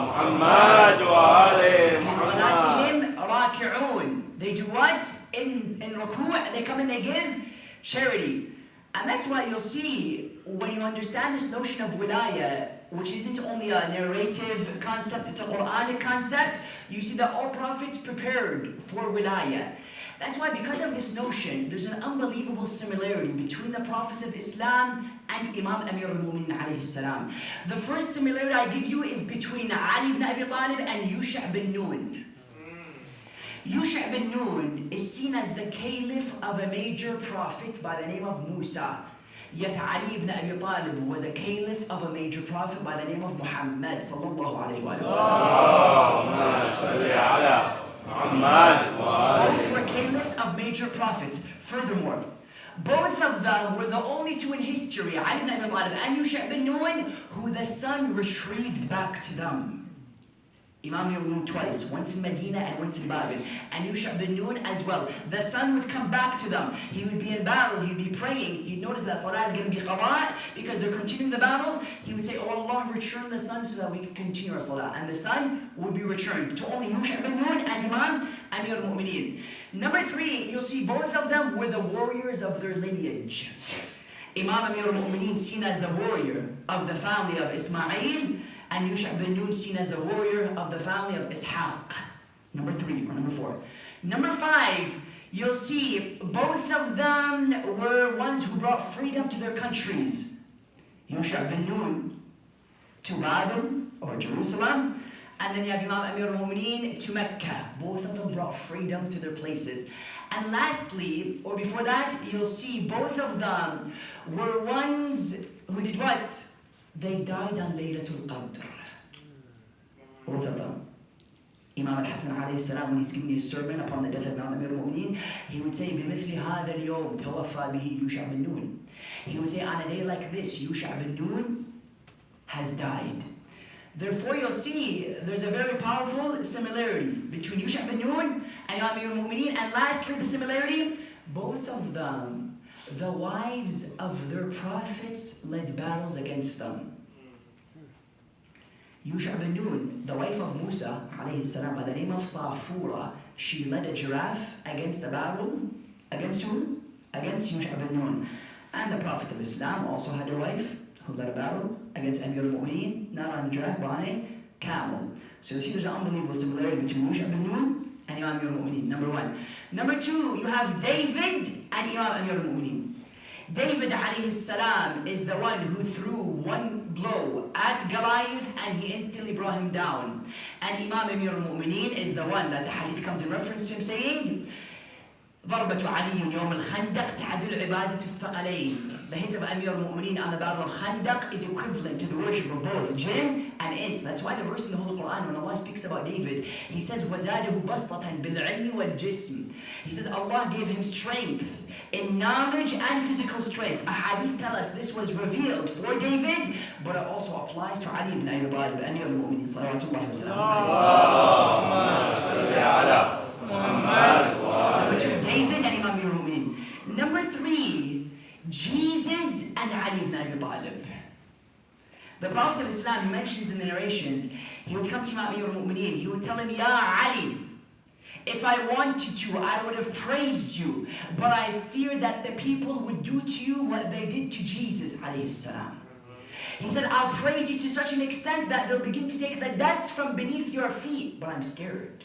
محمد وآل في محمد. صلاتهم راكعون. They do what? In ruku', they come and they give charity. And that's why you'll see, when you understand this notion of wilayah, which isn't only a narrative concept, it's a Quranic concept, you see that all prophets prepared for wilayah. That's why, because of this notion, there's an unbelievable similarity between the prophets of Islam and Imam Amir al-Mu'minin alayhi salam. The first similarity I give you is between Ali ibn Abi Talib and Yusha' bin Nun. Yusha' bin Nun is seen as the caliph of a major prophet by the name of Musa. Yet Ali ibn Abi Talib was a caliph of a major prophet by the name of Muhammad sallallahu alayhi wa sallam. Both were caliphs of major prophets. Furthermore, both of them were the only two in history, Ali ibn Abi Talib and Yusha' bin Nun, who the son retrieved back to them. Imam Nun twice, once in Medina and once in Babel, and Yusha' bin Nun as well. The son would come back to them. He would be in battle, he would be praying. He'd notice that salah is going to be qada because they're continuing the battle. He would say, oh Allah, return the son so that we can continue our salah. And the son would be returned to only Yusha' bin Nun and Imam Amir al-Mu'mineen. Number 3, you'll see both of them were the warriors of their lineage. Imam Amir al-Mu'mineen seen as the warrior of the family of Ismail, and Yusha' bin Nun seen as the warrior of the family of Ishaq. Number 3 or number 4. Number 5, you'll see both of them were ones who brought freedom to their countries. Yusha' bin Nun to Babel or Jerusalem, and then you have Imam Amir al-Mu'mineen to Mecca. Both of them brought freedom to their places. And lastly, or before that, you'll see both of them were ones who did what? They died on Laylatul Qadr. Both of them. Imam al-Hasan alayhi salam, when he's giving his sermon upon the death of Imam Amir al-Mu'mineen, he would say, بِمِثْلِ هَذَا الْيَوْمِ تَوَفَّى بِهِ يُوشَعْ بِن نُّونٍ. He would say, on a day like this, Yusha' bin Nun has died. Therefore, you'll see there's a very powerful similarity between Yusha bin Nun and Imam al-Mu'mineen. And lastly, the similarity, both of them, the wives of their prophets led battles against them. Yusha bin Nun, the wife of Musa, alayhi salam, by the name of Safura, she led a giraffe against a battle. Against who? Against Yusha bin Nun. And the Prophet of Islam also had a wife who led a battle against Amir al-Mu'mineen, not on a giraffe, but on a camel. So you see there's an unbelievable similarity between Yusha bin Nun and Imam Amir al-Mu'mineen, number one. Number two, you have David and Imam Amir al-Mu'mineen. David alayhi salam is the one who threw one blow at Goliath and he instantly brought him down. And Imam Amir al-Mu'mineen is the one that the hadith comes in reference to him saying, ضربة علي يوم الخندق تعدل عبادة الثقلين. The hit of Amir al-Mu'mineen on the battle of Khandaq is equivalent to the worship of both jinn and ins. That's why the verse in the Holy Quran, when Allah speaks about David, He says, وَزَادَهُ بَسْطَةً بِالْعِلْمِ وَالْجِسْمِ. He says Allah gave him strength in knowledge and physical strength. Ahadith tell us this was revealed for David, but it also applies to Ali ibn Abi Talib, Amir al-Mu'mineen, salawatullahi wa sallam. Allahumma salli ala Muhammad wa Number two, David and Imam al-Mu'mineen. Number three, Jesus and Ali ibn Abi Talib. The Prophet of Islam, he mentions in the narrations, he would come to Imam al-Mu'mineen, he would tell him, Ya Ali, if I wanted to, I would have praised you, but I fear that the people would do to you what they did to Jesus alayhi salam. He said, I'll praise you to such an extent that they'll begin to take the dust from beneath your feet, but I'm scared.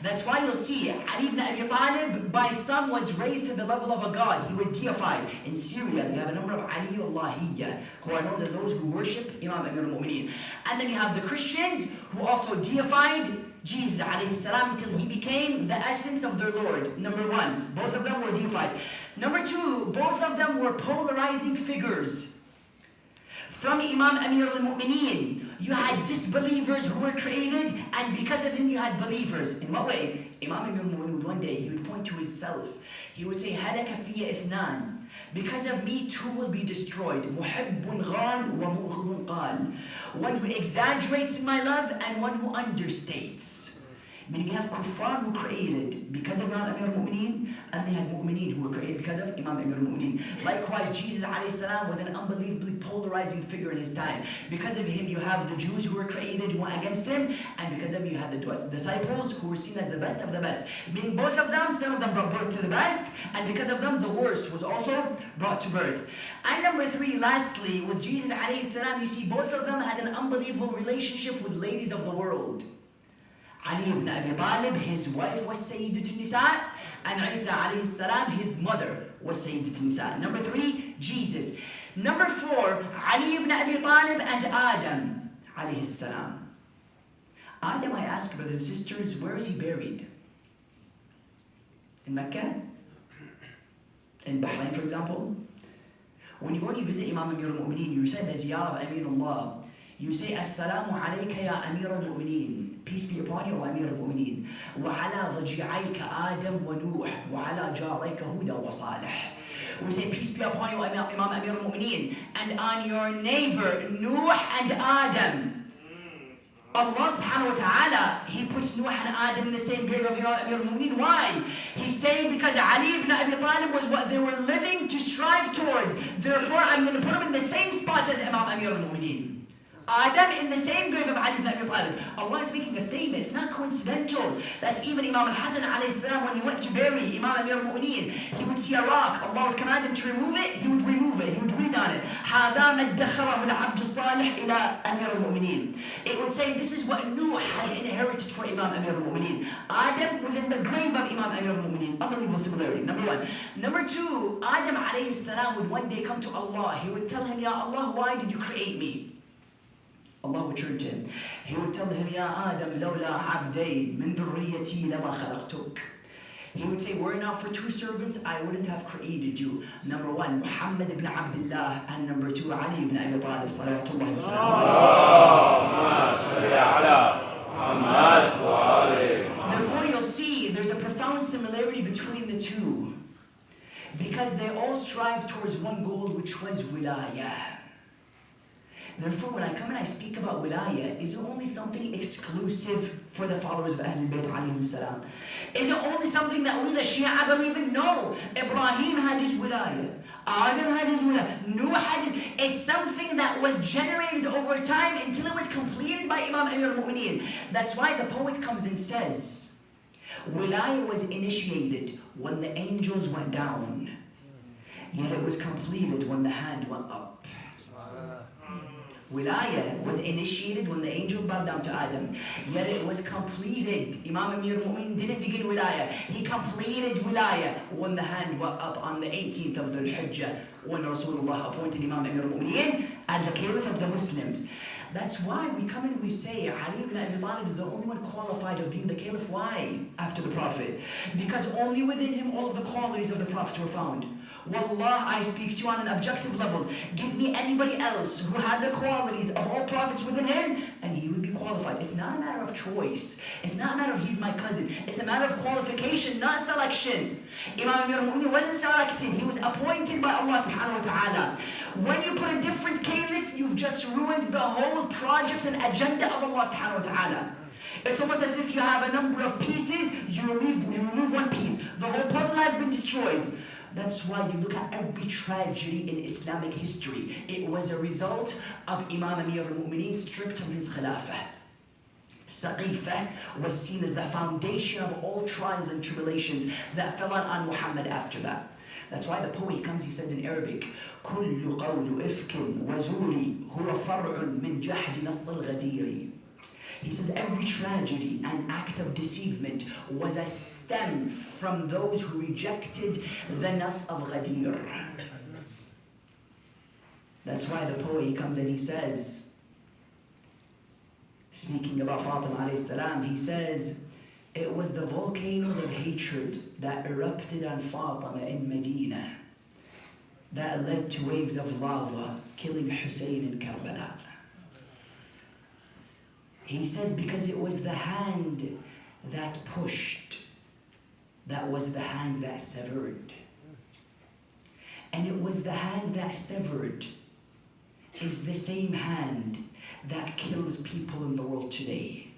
That's why you'll see Ali ibn Abi Talib by some was raised to the level of a god. He was deified. In Syria, you have a number of Aliyullahiyya who are known as those who worship Imam Amir al-Mu'mineen. And then you have the Christians who also deified Jesus alayhi salam until he became the essence of their Lord. Number one, both of them were deified. Number two, both of them were polarizing figures. From Imam Amir al-Mu'mineen, you had disbelievers who were created, and because of him you had believers. In what way? Imam Amir al-Mu'mineen would one day, he would point to himself. He would say, Halaka fiyya ithnan. Because of me, two will be destroyed. Muhibbun ghan wa mu'khidun qal. One who exaggerates in my love and one who understates. Meaning you have kuffar who created because of Imam Amir al-Mu'mineen, and they had mu'mineen who were created because of Imam Amir al-Mu'mineen. Likewise, Jesus alayhi salam was an unbelievably polarizing figure in his time. Because of him, you have the Jews who were created who went against him, and because of him, you had the disciples who were seen as the best of the best. Meaning both of them, some of them brought birth to the best, and because of them, the worst was also brought to birth. And number three, lastly, with Jesus alayhi salam, you see both of them had an unbelievable relationship with ladies of the world. Ali ibn Abi Talib, his wife was Sayyidat Nisa, and Isa alayhi salam, his mother was Sayyidat Nisa. Number three, Jesus. Number four, Ali ibn Abi Talib and Adam alayhi salam. Adam, I ask brothers and sisters, where is he buried? In Mecca? In Bahrain, for example? When you go and you visit Imam Amir al-Mu'mineen, you say the ziyarah of Aminullah. You say, Assalamu alayka ya Amir al-Mu'mineen. Peace be upon you, O Amir al-Mu'mineen. وَعَلَى ضَجِعَيْكَ آدَمْ وَنُوحْ وَعَلَى جَارَيْكَ هُدَى وَصَالِحْ. We say, peace be upon you, Imam Amir al-Mu'mineen, and on your neighbor, Nuh and Adam. Allah subhanahu wa ta'ala, He puts Nuh and Adam in the same grave of Imam Amir al-Mu'mineen. Why? He's saying because Ali ibn Abi Talib was what they were living to strive towards. Therefore, I'm going to put him in the same spot as Imam Amir al-Mu'mineen. Adam in the same grave of Ali ibn Abi Talib. Allah is making a statement. It's not coincidental that even Imam al-Hasan alayhi salam, when he went to bury Imam Amir al-Mu'mineen, he would see a rock. Allah would command him to remove it. He would remove it. He would read on it. هَذَا مَا ادَّخَرَهُ الْعَبْدُ الصَّالِحِ إِلَىٰ أَمِيرِ الْمُؤْمِنِينَ. It would say this is what Nuh has inherited for Imam Amir al-Mu'mineen. Adam within the grave of Imam Amir al-Mu'mineen. Unbelievable similarity. Number one. Number two, Adam alayhi salam would one day come to Allah. He would tell him, Ya Allah, why did you create me? Allah would turn to him. He would tell him, Ya Adam, lawla abdayn min dhurriyyati lama khalaqtuk. He would say, were it not for two servants, I wouldn't have created you. Number one, Muhammad ibn Abdullah, and number two, Ali ibn Abi Talib, salawatullahi wa sallam. Therefore, you'll see there's a profound similarity between the two, because they all strive towards one goal, which was wilayah. Therefore, when I come and I speak about wilayah, is it only something exclusive for the followers of Ahlul Bayt alayhi salam? Is it only something that we the Shia believe in? No. Ibrahim had his wilayah. Adam had his wilayah. Nuh had his. It's something that was generated over time until it was completed by Imam Amir al-Mu'mineen. That's why the poet comes and says, wilayah was initiated when the angels went down, yet it was completed when the hand went up. Wilayah was initiated when the angels bowed down to Adam, yet it was completed. Imam Amir al-Mu'mineen didn't begin wilayah. He completed wilayah when the hand went up on the 18th of Dhul Hijjah, when Rasulullah appointed Imam Amir al-Mu'mineen as the caliph of the Muslims. That's why we come and we say Ali ibn Abi Talib is the only one qualified of being the caliph. Why? After the Prophet. Because only within him all of the qualities of the Prophet were found. Wallah, I speak to you on an objective level. Give me anybody else who had the qualities of all prophets within him, and he would be qualified. It's not a matter of choice. It's not a matter of he's my cousin. It's a matter of qualification, not selection. Imam Amir al-Mu'mineen wasn't selected. He was appointed by Allah subhanahu wa ta'ala. When you put a different caliph, you've just ruined the whole project and agenda of Allah subhanahu wa ta'ala. It's almost as if you have a number of pieces, you remove one piece. The whole puzzle has been destroyed. That's why you look at every tragedy in Islamic history. It was a result of Imam Amir al-Mu'mineen stripped from his khilafah. Saqifah was seen as the foundation of all trials and tribulations that fell on Muhammad after that. That's why the poet comes, he says in Arabic, كل قول إفك وزوري هو فرع من جحد نص الغدير. He says every tragedy and act of deceivement was a stem from those who rejected the nas of Ghadir. That's why the poet, he comes and he says, speaking about Fatima alayhi salam, he says, it was the volcanoes of hatred that erupted on Fatima in Medina that led to waves of lava killing Hussein in Karbala. He says because it was the hand that pushed, that was the hand that severed. And it was the hand that severed is the same hand that kills people in the world today.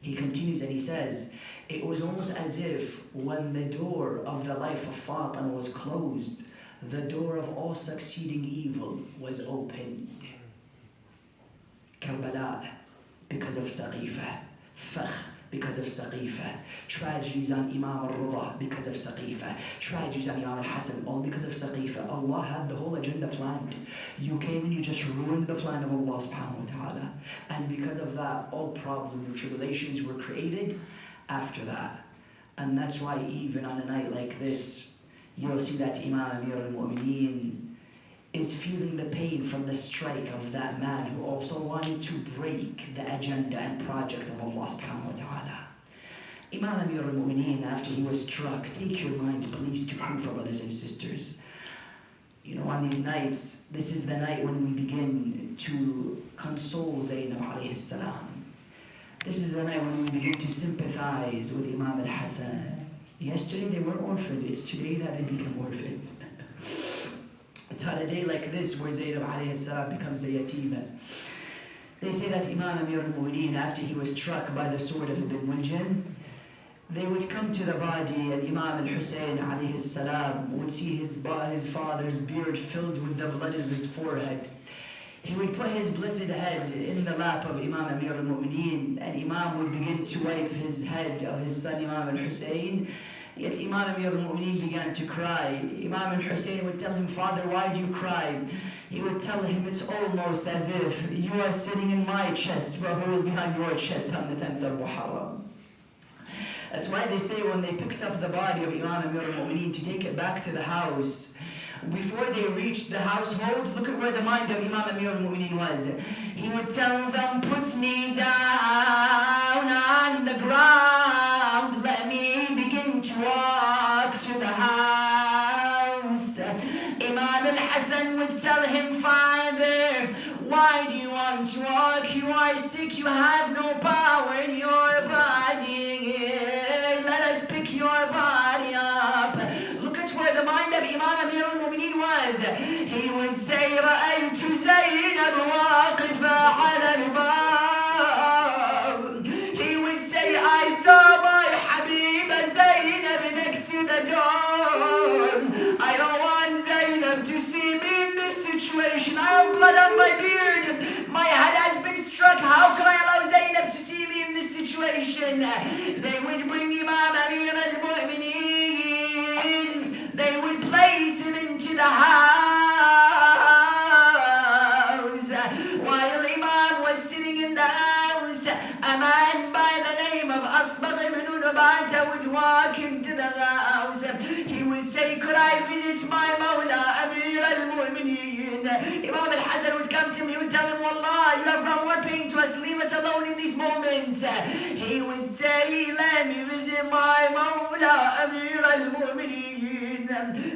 He continues and he says, it was almost as if when the door of the life of Fatima was closed, the door of all succeeding evil was opened. Karbala, because of Saqifah. Fakh, because of Saqifah. Tragedies on Imam al-Rida, because of Saqifah. Tragedies on Imam al-Hasan, all because of Saqifah. Allah had the whole agenda planned. You came and you just ruined the plan of Allah subhanahu wa ta'ala. And because of that, all problems and tribulations were created after that. And that's why even on a night like this, you'll see that Imam Amir al-Mu'mineen is feeling the pain from the strike of that man who also wanted to break the agenda and project of Allah subhanahu wa ta'ala. Imam Amir al-Mu'mineen, after he was struck, take your minds please to Kufa, brothers and sisters. You know, on these nights, this is the night when we begin to console Zainab alayhi salam. This is the night when we begin to sympathize with Imam al-Hasan. Yesterday they were orphaned, it's today that they become orphaned. It's on a day like this where Zainab alayhi salam becomes a yatima. They say that Imam Amir al-Mu'mineen, after he was struck by the sword of Ibn Muljam, they would come to the body and Imam al-Hussein alayhi salam would see his father's beard filled with the blood of his forehead. He would put his blessed head in the lap of Imam Amir al-Mu'mineen, and Imam would begin to wipe his head of his son Imam al-Hussein. Yet Imam Amir al-Mu'mineen began to cry. Imam al-Hussein would tell him, Father, why do you cry? He would tell him, it's almost as if you are sitting in my chest, but who will be on your chest on the 10th of Muharram. That's why they say when they picked up the body of Imam Amir al-Mu'mineen to take it back to the house, before they reached the household, look at where the mind of Imam Amir al-Mu'mineen was. He would tell them, put me down on the ground, let me begin to walk to the house. Imam al-Hasan would tell him, Father, why do you want to walk? You are sick, you have no power in your body. Let us pick your body up. Look at where the mind of Imam Amir al-Mu'mineen was. He would say, رأيت زينب situation, they would bring Imam Amir al-Mu'mineen, they would place him into the house. While Imam was sitting in the house, a man by the name of Asbagh ibn Nubata would walk into the house. He would say, could I visit my Mawla Amir al-Mu'mineen? Imam al-Hasan would come to him, he would tell him, Wallah, you have brought more pain to us, leave us alone in these moments. He would say, let me visit my Mawla Amir al-Mu'mineen.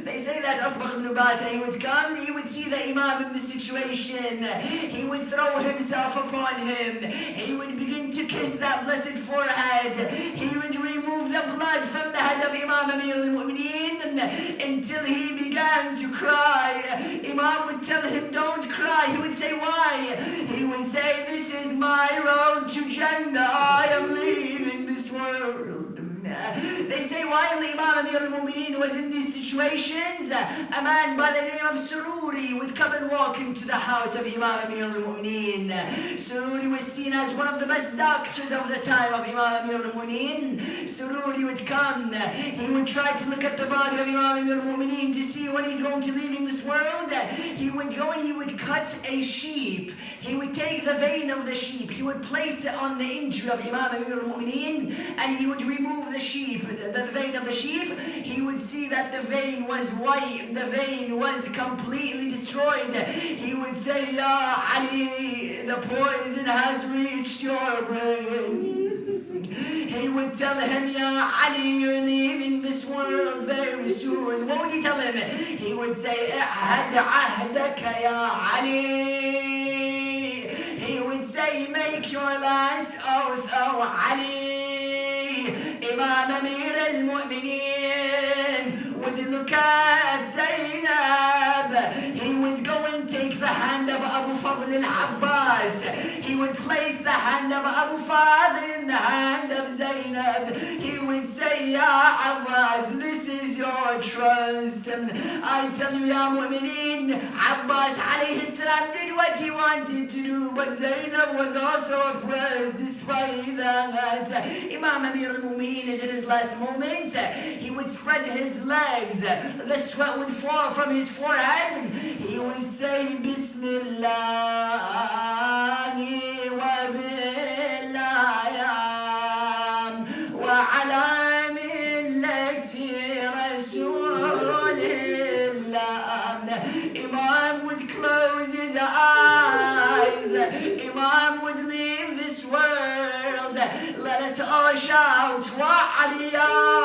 They say that Asbagh ibn Nubata, he would come, he would see the Imam in this situation, he would throw himself upon him, he would begin to kiss that blessed forehead, he would remove the blood from the head of Imam Amir al-Mu'mineen until he began to cry. Imam would tell him, don't cry. He would say, why? He would say, this is my road to Jannah, I am leaving this world. They say while Imam Amir al-Mu'mineen was in these situations, a man by the name of Sururi would come and walk into the house of Imam Amir al-Mu'mineen. Sururi was seen as one of the best doctors of the time of Imam Amir al-Mu'mineen. Sururi would come, he would try to look at the body of Imam Amir al-Mu'mineen to see when he's going to leaving this world. He would go and he would cut a sheep. He would take the vein of the sheep, he would place it on the injury of Imam Amir al-Mu'mineen, and he would remove the sheep, the vein of the sheep. He would see that the vein was white, the vein was completely destroyed. He would say, Ya Ali, the poison has reached your brain. He would tell him, Ya Ali, you're leaving this world very soon. What would he tell him? He would say, I'had ahdaka ya Ali. He would say, make your last oath, oh Ali. Imam Amir al-Mu'mineen would look at Zainab. He would go and take the hand of Abu Fadl al-Abbas. He would place the hand of Abu Fadl in the hand of Zainab. He would say, Ya Abbas, this is your trust. I tell you, Ya Mu'mineen, Abbas alayhi salam did what he wanted to do, but Zainab was also oppressed despite that. Imam Amir al-Mu'mineen is in his last moments. He would spread his legs. The sweat would fall from his forehead. He would say, Bismillah wa billah wa ala millati Rasulillah. Imam would close his eyes. Imam would leave this world. Let us all shout, Wa aliyah.